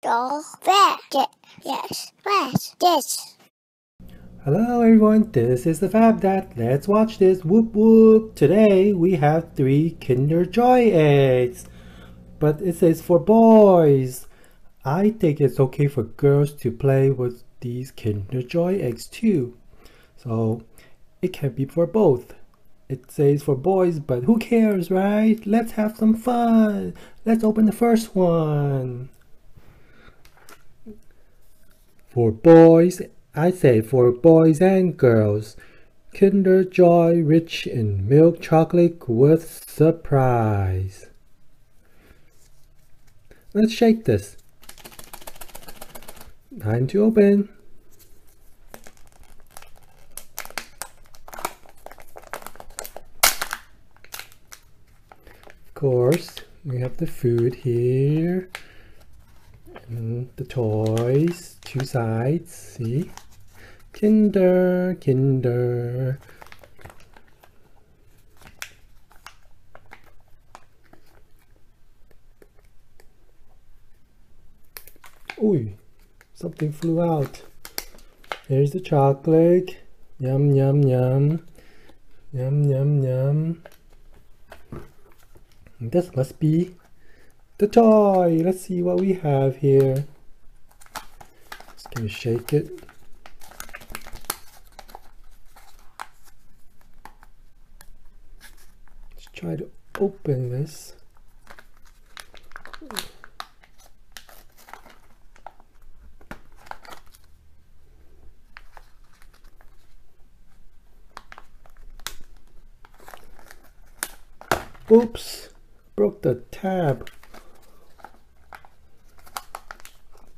Yes, yes. Hello everyone, this is the FabDad. Let's watch this. Whoop whoop. Today we have 3 Kinder Joy eggs. But it says for boys. I think it's okay for girls to play with these Kinder Joy eggs too. So it can be for both. It says for boys, but who cares, right? Let's have some fun. Let's open the first one. For boys, I say for boys and girls. Kinder Joy rich in milk chocolate with surprise. Let's shake this. Time to open. Of course, we have the food here. And the toys, 2 sides, see? Kinder. Ooh, something flew out. Here's the chocolate. Yum, yum, yum. Yum, yum, yum. This must be the toy. Let's see what we have here. Just gonna shake it. Let's try to open this. Oops, broke the tab.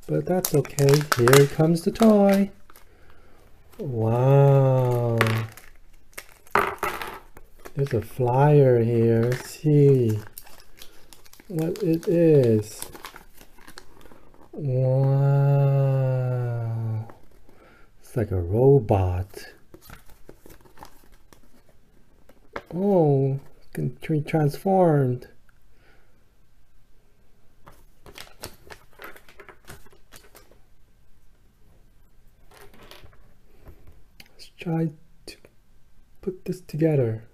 But that's okay. Here comes the toy. Wow. There's a flyer here. Let's see what it is. Wow. It's like a robot. Oh, it can be transformed. Try to put this together.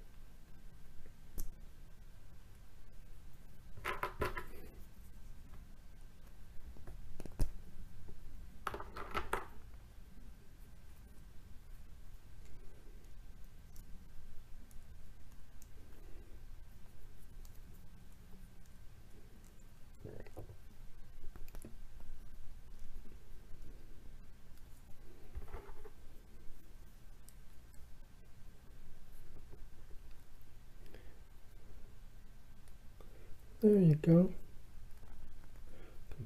There you go.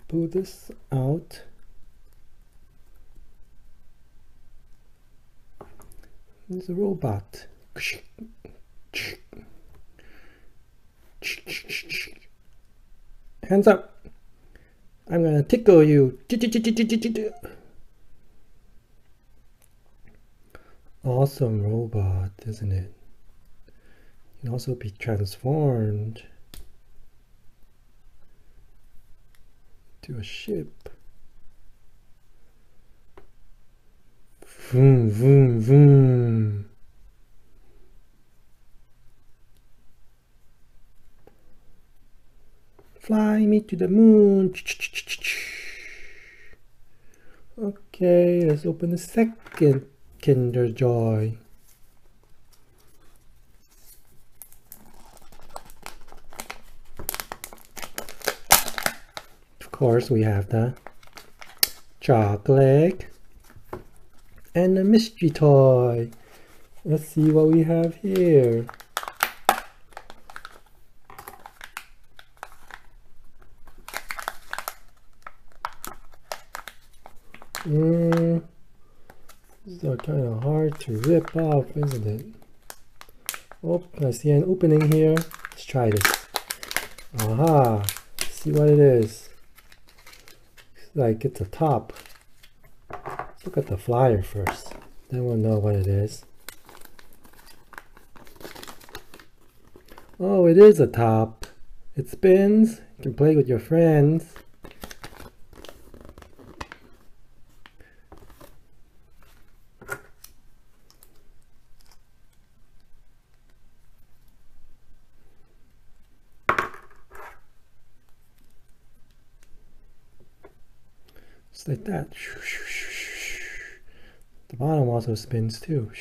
Pull this out. There's a robot. Hands up. I'm gonna tickle you. Awesome robot, isn't it? You can also be transformed to a ship. Vroom, vroom, vroom. Fly me to the moon. Okay, let's open the second Kinder Joy. Of course, we have the chocolate and a mystery toy. Let's see what we have here. These are kind of hard to rip off, isn't it? Oh, I see an opening here. Let's try this. Aha! See what it is. Looks like it's a top. Let's look at the flyer first. Then we'll know what it is. Oh, it is a top. It spins. You can play with your friends. Just like that. The bottom also spins too.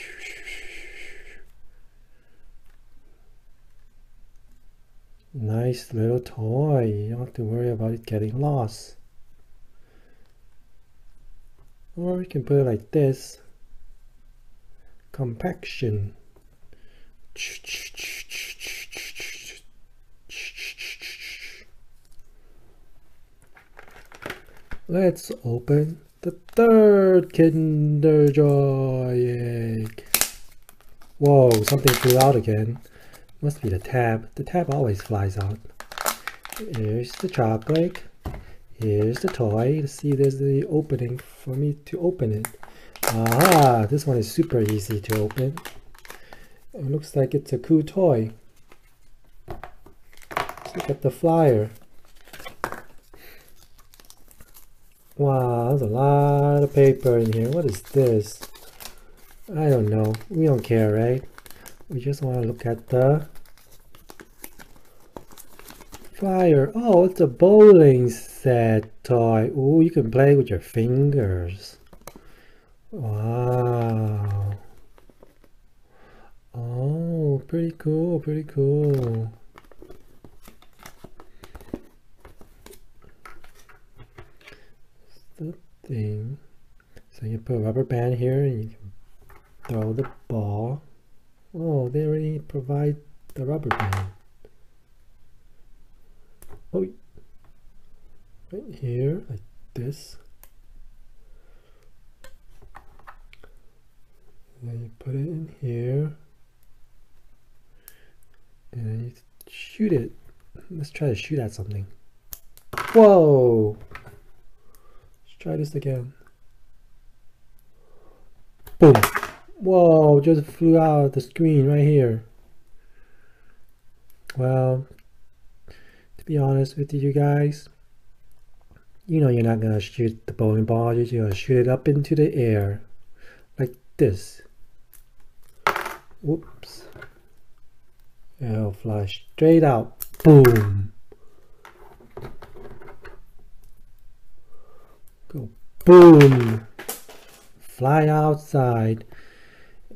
Nice little toy. You don't have to worry about it getting lost. Or you can put it like this. Compaction. Let's open the third Kinder Joy egg. Whoa, something flew out again. Must be the tab. The tab always flies out. Here's the chocolate. Here's the toy. Let's see if there's the opening for me to open it. Aha! This one is super easy to open. It looks like it's a cool toy. Let's look at the flyer. Wow, there's a lot of paper in here. What is this? I don't know. We don't care, right? We just want to look at the flyer. Oh, it's a bowling set toy. Oh, you can play with your fingers. Wow. Oh, pretty cool, pretty cool. The thing. So you put a rubber band here and you can throw the ball. Oh, they already provide the rubber band. Oh, right here, like this. Then you put it in here. And then you shoot it. Let's try to shoot at something. Whoa! Let's try this again. Boom! Whoa, just flew out of the screen right here. Well, to be honest with you guys, you know you're not gonna shoot the bowling ball, you're just gonna shoot it up into the air. Like this. Whoops. It'll fly straight out. Boom. Go boom. Fly outside.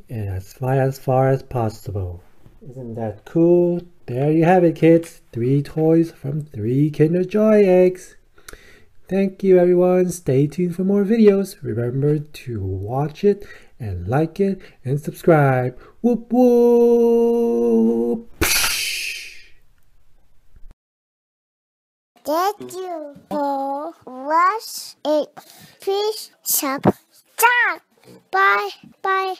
And let's fly as far as possible. Isn't that cool? There you have it, kids. 3 toys from 3 Kinder Joy eggs. Thank you, everyone. Stay tuned for more videos. Remember to watch it and like it and subscribe. Whoop whoop. Did you brush it? Please subscribe. Bye. Bye.